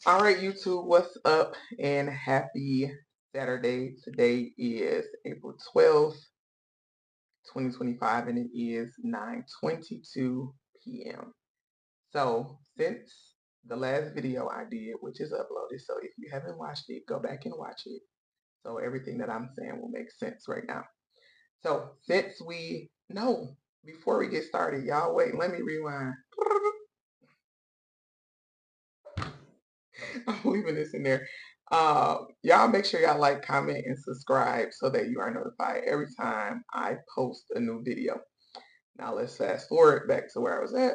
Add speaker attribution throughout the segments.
Speaker 1: All right, YouTube, what's up? And happy Saturday. Today is April 12th, 2025, and it is 9:22 p.m. So, since the last video I did, which is uploaded, so if you haven't watched it, go back and watch it. So, everything that I'm saying will make sense right now. So, before we get started, y'all, wait, let me rewind. I'm leaving this in there. Y'all make sure y'all like, comment, and subscribe so that you are notified every time I post a new video. Now let's fast forward back to where I was at.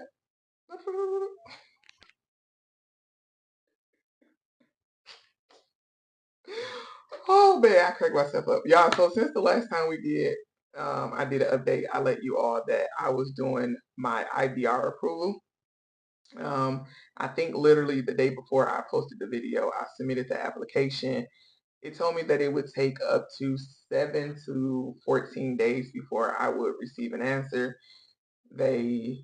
Speaker 1: Oh man, I cracked myself up. Y'all, so since the last time I did an update, I let you all that I was doing my IBR approval. I think literally the day before I posted the video, I submitted the application. It told me that it would take up to 7 to 14 days before I would receive an answer. I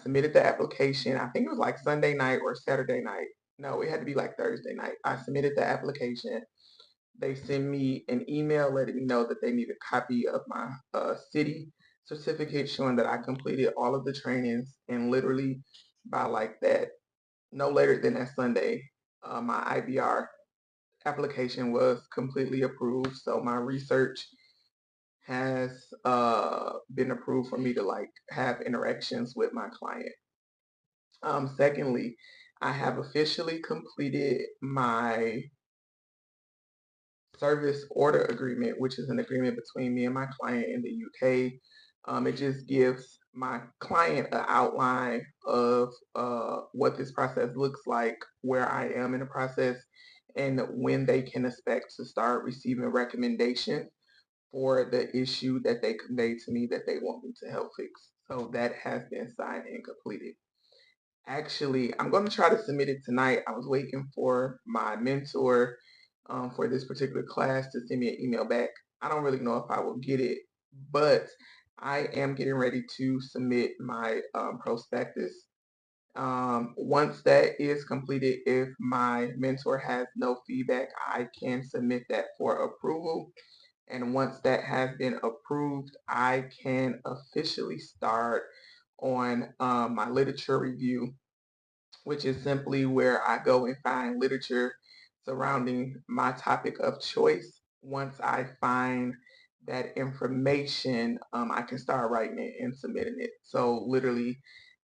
Speaker 1: submitted the application. I think it was like Sunday night or Saturday night. No, it had to be like Thursday night. I submitted the application. They sent me an email letting me know that they need a copy of my city certificate showing that I completed all of the trainings. And literally by like that, no later than that Sunday, my IBR application was completely approved. So my research has been approved for me to like have interactions with my client. Secondly, I have officially completed my service order agreement, which is an agreement between me and my client in the UK. It just gives my client an outline of what this process looks like, where I am in the process, and when they can expect to start receiving recommendations for the issue that they conveyed to me that they want me to help fix. So that has been signed and completed. Actually, I'm going to try to submit it tonight. I was waiting for my mentor for this particular class to send me an email back. I don't really know if I will get it, but I am getting ready to submit my prospectus. Once that is completed, if my mentor has no feedback, I can submit that for approval. And once that has been approved, I can officially start on my literature review, which is simply where I go and find literature surrounding my topic of choice. Once I find that information, I can start writing it and submitting it. So literally,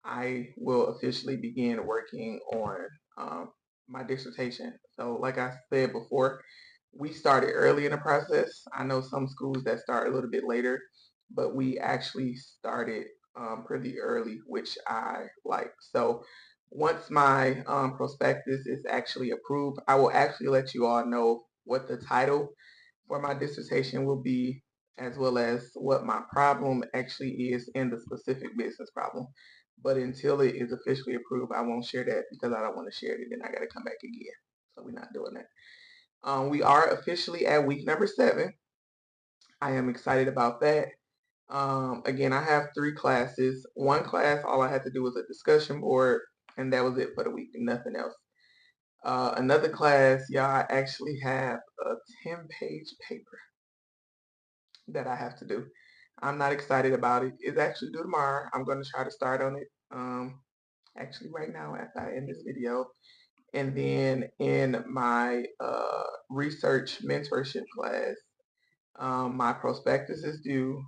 Speaker 1: I will officially begin working on my dissertation. So like I said before, we started early in the process. I know some schools that start a little bit later, but we actually started pretty early, which I like. So once my prospectus is actually approved, I will actually let you all know what the title for my dissertation will be, as well as what my problem actually is in the specific business problem. But until it is officially approved, I won't share that because I don't want to share it and then I got to come back again. So we're not doing that. We are officially at week number 7. I am excited about that. Again, I have 3 classes. One class, all I had to do was a discussion board, and that was it for the week, nothing else. Another class, y'all, I actually have a 10-page paper that I have to do. I'm not excited about it. It's actually due tomorrow. I'm going to try to start on it actually right now after I end this video. And then in my research mentorship class, my prospectus is due.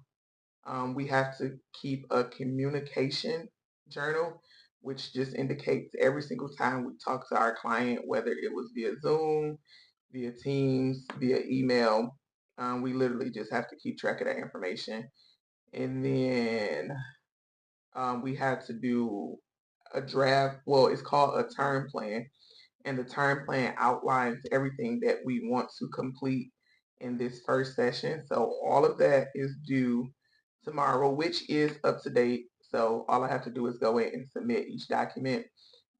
Speaker 1: We have to keep a communication journal, which just indicates every single time we talk to our client, whether it was via Zoom, via Teams, via email. We literally just have to keep track of that information. And then we had to do a draft. Well, it's called a term plan. And the term plan outlines everything that we want to complete in this first session. So all of that is due tomorrow, which is up to date. So all I have to do is go in and submit each document.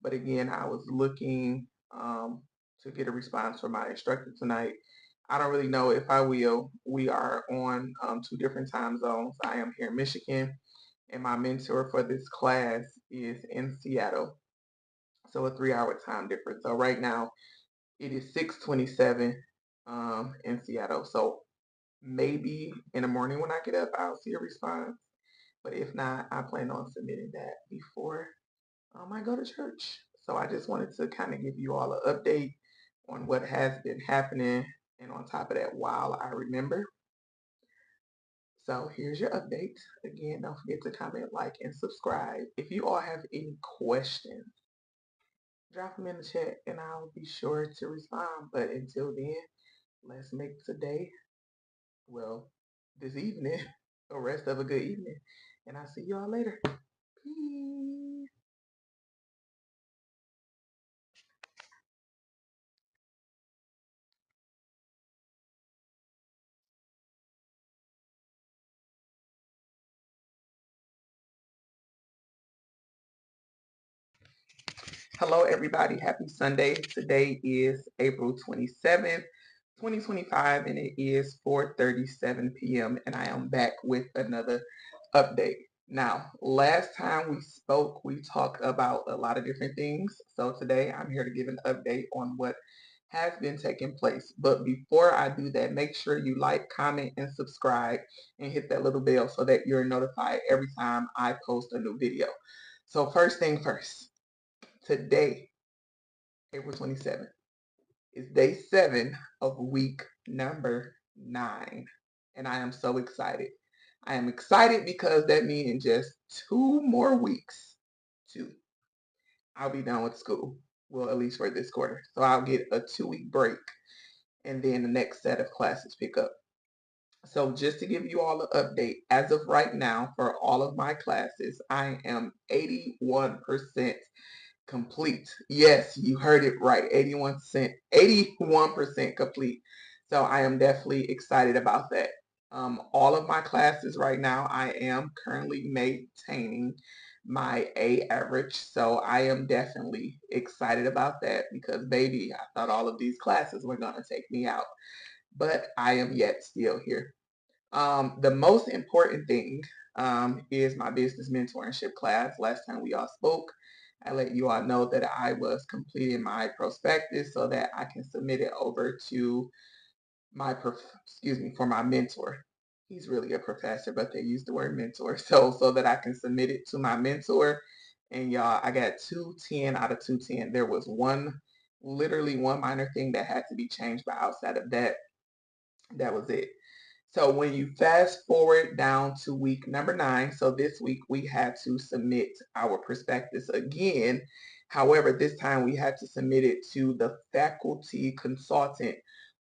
Speaker 1: But again, I was looking to get a response from my instructor tonight. I don't really know if I will. We are on 2 different time zones. I am here in Michigan, and my mentor for this class is in Seattle. So a 3-hour time difference. So right now it is 6:27 in Seattle. So maybe in the morning when I get up, I'll see a response. But if not, I plan on submitting that before I go to church. So I just wanted to kind of give you all an update on what has been happening. And on top of that, while I remember. So here's your update. Again, don't forget to comment, like, and subscribe. If you all have any questions, drop them in the chat and I'll be sure to respond. But until then, let's make today, well, this evening, the rest of a good evening. And I'll see you all later. Peace. Hello, everybody. Happy Sunday. Today is April 27th, 2025, and it is 4:37 p.m. And I am back with another update. Now, last time we spoke, we talked about a lot of different things. So today I'm here to give an update on what has been taking place. But before I do that, make sure you like, comment, and subscribe and hit that little bell so that you're notified every time I post a new video. So first thing first. Today, April 27th, is day 7 of week number 9. And I am so excited. I am excited because that means in just 2 more weeks, I'll be done with school. Well, at least for this quarter. So I'll get a 2-week break and then the next set of classes pick up. So just to give you all an update, as of right now, for all of my classes, I am 81% complete. Yes, you heard it right. 81% complete. So I am definitely excited about that. All of my classes right now, I am currently maintaining my A average. So I am definitely excited about that because, baby, I thought all of these classes were going to take me out. But I am yet still here. The most important thing is my business mentorship class. Last time we all spoke, I let you all know that I was completing my prospectus so that I can submit it over to my, for my mentor. He's really a professor, but they use the word mentor. So that I can submit it to my mentor. And y'all, I got 210 out of 210. There was literally one minor thing that had to be changed, but outside of that, that was it. So when you fast forward down to week number 9, so this week we had to submit our prospectus again. However, this time we had to submit it to the faculty consultant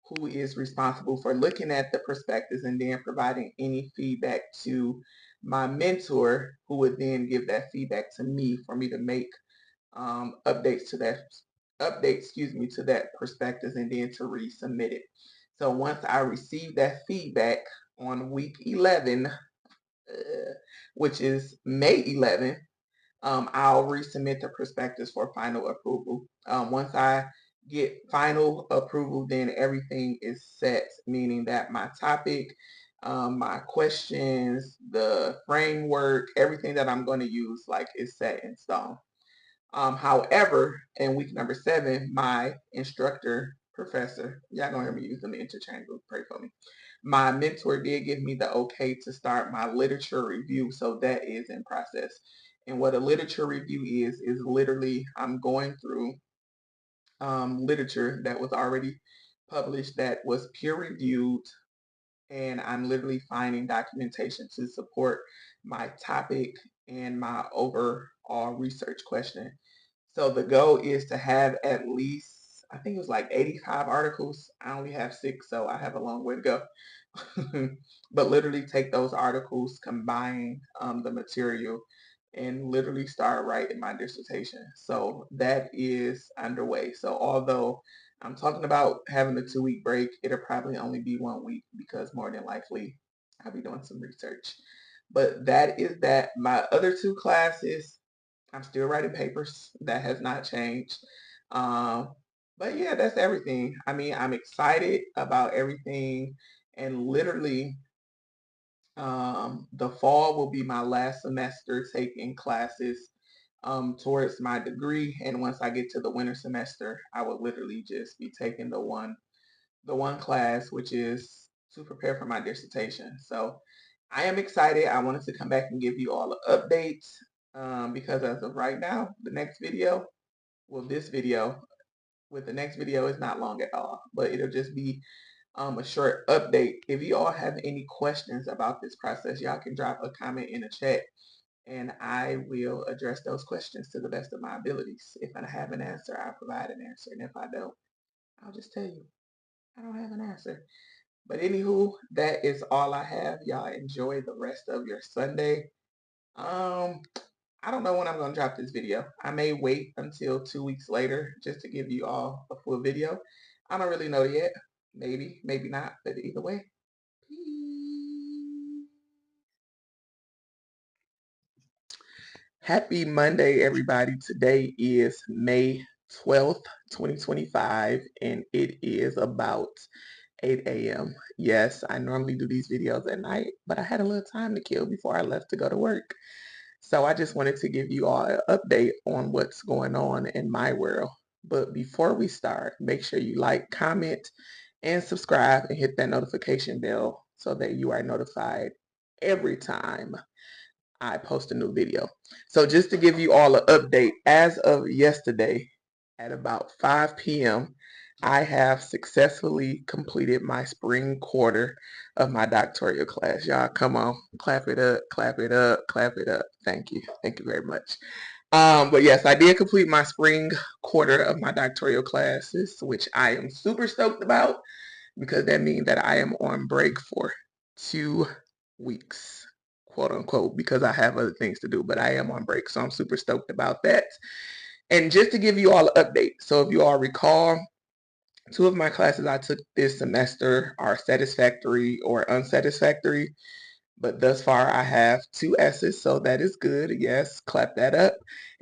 Speaker 1: who is responsible for looking at the prospectus and then providing any feedback to my mentor, who would then give that feedback to me for me to make updates to that prospectus and then to resubmit it. So once I receive that feedback on week 11, which is May 11th, I'll resubmit the prospectus for final approval. Once I get final approval, then everything is set, meaning that my topic, my questions, the framework, everything that I'm going to use, like, is set in stone. However, in week number 7, my instructor, professor, y'all gonna hear me use them interchangeably, pray for me. My mentor did give me the okay to start my literature review, so that is in process. And what a literature review is literally I'm going through literature that was already published, that was peer reviewed, and I'm literally finding documentation to support my topic and my overall research question. So the goal is to have at least, I think it was like 85 articles. I only have 6, so I have a long way to go. But literally take those articles, combine the material, and literally start writing my dissertation. So that is underway. So although I'm talking about having a 2-week break, it'll probably only be 1 week because more than likely I'll be doing some research. But that is that. My other 2 classes, I'm still writing papers. That has not changed. But yeah, that's everything. I mean, I'm excited about everything. And literally, the fall will be my last semester taking classes towards my degree. And once I get to the winter semester, I will literally just be taking the one class, which is to prepare for my dissertation. So I am excited. I wanted to come back and give you all the updates because as of right now, the next video, well, this video with the next video is not long at all, but it'll just be a short update. If you all have any questions about this process, y'all can drop a comment in the chat and I will address those questions to the best of my abilities. If I have an answer, I'll provide an answer. And if I don't, I'll just tell you, I don't have an answer. But anywho, that is all I have. Y'all enjoy the rest of your Sunday. I don't know when I'm gonna drop this video. I may wait until 2 weeks later just to give you all a full video. I don't really know yet. Maybe, maybe not, but either way. Peace. Happy Monday, everybody. Today is May 12th, 2025, and it is about 8 a.m. Yes, I normally do these videos at night, but I had a little time to kill before I left to go to work. So I just wanted to give you all an update on what's going on in my world. But before we start, make sure you like, comment, and subscribe and hit that notification bell so that you are notified every time I post a new video. So just to give you all an update, as of yesterday at about 5 p.m., I have successfully completed my spring quarter of my doctoral class. Y'all, come on, clap it up, clap it up, clap it up. Thank you. Thank you very much. But yes, I did complete my spring quarter of my doctoral classes, which I am super stoked about because that means that I am on break for 2 weeks, quote unquote, because I have other things to do, but I am on break. So I'm super stoked about that. And just to give you all an update, so if you all recall, 2 of my classes I took this semester are satisfactory or unsatisfactory. But thus far, I have 2 S's, so that is good. Yes, clap that up.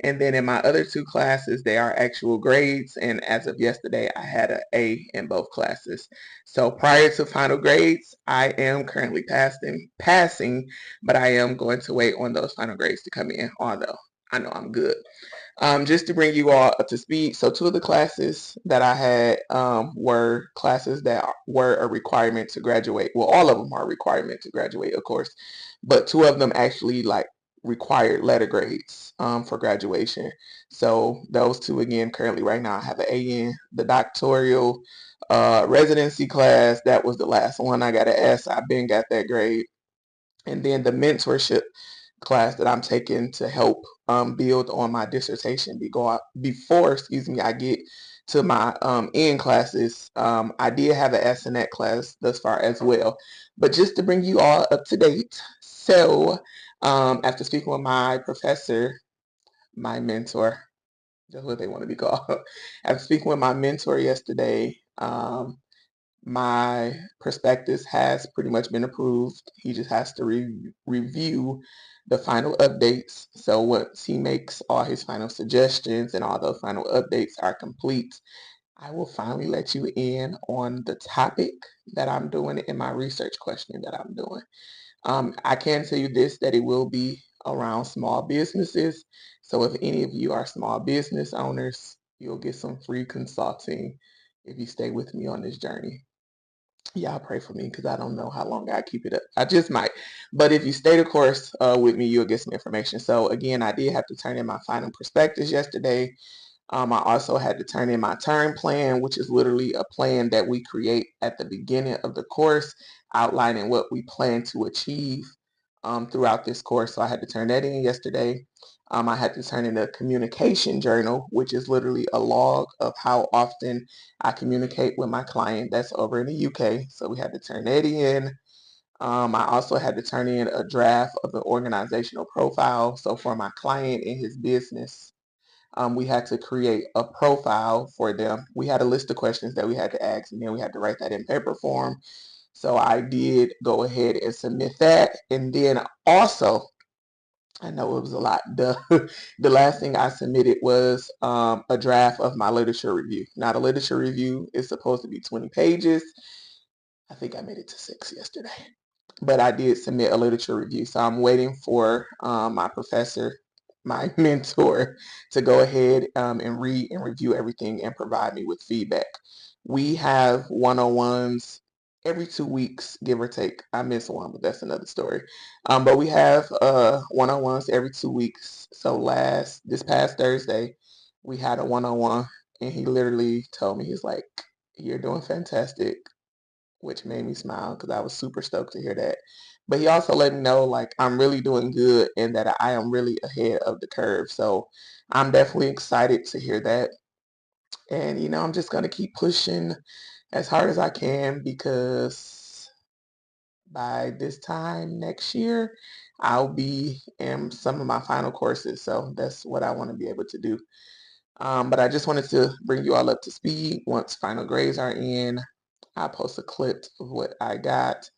Speaker 1: And then in my other 2 classes, they are actual grades. And as of yesterday, I had an A in both classes. So prior to final grades, I am currently passing, but I am going to wait on those final grades to come in, although I know I'm good. Just to bring you all up to speed, so 2 of the classes that I had were classes that were a requirement to graduate. Well, all of them are a requirement to graduate, of course, but 2 of them actually required letter grades for graduation. So those 2, again, currently right now I have an A in. The doctoral residency class, that was the last one. I got an S. I've been got that grade. And then the mentorship class that I'm taking to help build on my dissertation before I get to my end classes. I did have an S in that class thus far as well. But just to bring you all up to date, so after speaking with my professor, my mentor, that's what they want to be called. After speaking with my mentor yesterday, my prospectus has pretty much been approved. He just has to review the final updates. So once he makes all his final suggestions and all those final updates are complete, I will finally let you in on the topic that I'm doing in my research question that I'm doing. I can tell you this, that it will be around small businesses. So if any of you are small business owners, you'll get some free consulting if you stay with me on this journey. Y'all pray for me because I don't know how long I keep it up. I just might. But if you stay the course with me, you'll get some information. So again, I did have to turn in my final prospectus yesterday. I also had to turn in my term plan, which is literally a plan that we create at the beginning of the course, outlining what we plan to achieve throughout this course. So I had to turn that in yesterday. I had to turn in a communication journal, which is literally a log of how often I communicate with my client that's over in the UK. So we had to turn that in. I also had to turn in a draft of the organizational profile. So for my client and his business, we had to create a profile for them. We had a list of questions that we had to ask, and then we had to write that in paper form. So I did go ahead and submit that. And then also, I know it was a lot. The last thing I submitted was a draft of my literature review. Now, the literature review is supposed to be 20 pages. I think I made it to 6 yesterday. But I did submit a literature review. So I'm waiting for my professor my mentor to go ahead and read and review everything and provide me with feedback. We have one-on-ones every 2 weeks, give or take. I miss one, but that's another story. But we have one-on-ones every 2 weeks. So this past Thursday, we had a one-on-one, and he literally told me, he's like, "You're doing fantastic," which made me smile because I was super stoked to hear that. But he also let me know like I'm really doing good and that I am really ahead of the curve. So I'm definitely excited to hear that. And I'm just gonna keep pushing as hard as I can because by this time next year, I'll be in some of my final courses. So that's what I want to be able to do. But I just wanted to bring you all up to speed. Once final grades are in, I'll post a clip of what I got.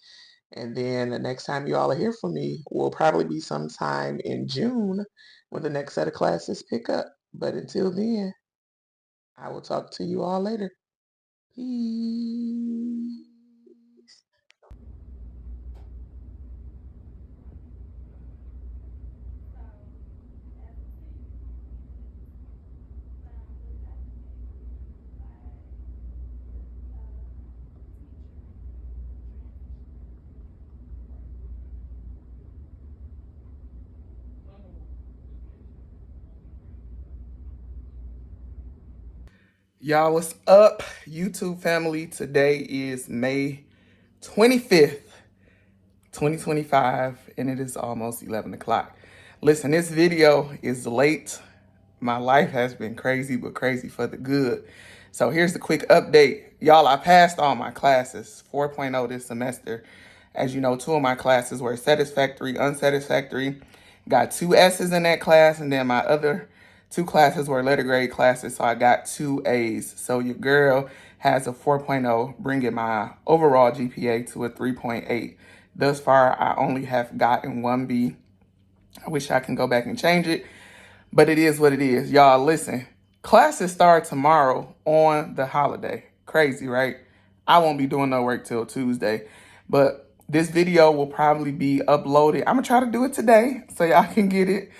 Speaker 1: And then the next time you all will hear from me will probably be sometime in June when the next set of classes pick up. But until then, I will talk to you all later. Peace. Y'all, what's up, YouTube family? Today is May 25th, 2025, and it is almost 11 o'clock. Listen, this video is late. My life has been crazy, but crazy for the good. So here's the quick update. Y'all, I passed all my classes, 4.0 this semester. As you know, two of my classes were satisfactory, unsatisfactory. Got two S's in that class, and then my other two classes were letter grade classes, so I got two A's. So your girl has a 4.0, bringing my overall GPA to a 3.8. Thus far, I only have gotten one B. I wish I can go back and change it, but it is what it is. Y'all, listen, classes start tomorrow on the holiday. Crazy, right? I won't be doing no work till Tuesday, but this video will probably be uploaded. I'm gonna try to do it today so y'all can get it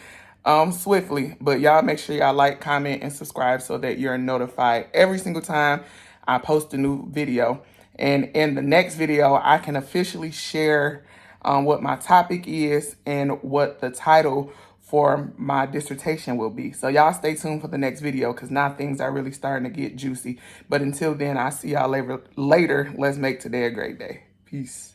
Speaker 1: swiftly. But y'all make sure y'all like, comment, and subscribe so that you're notified every single time I post a new video. And in the next video, I can officially share what my topic is and what the title for my dissertation will be. So y'all stay tuned for the next video because now things are really starting to get juicy. But until then, I'll see y'all later. Let's make today a great day. Peace.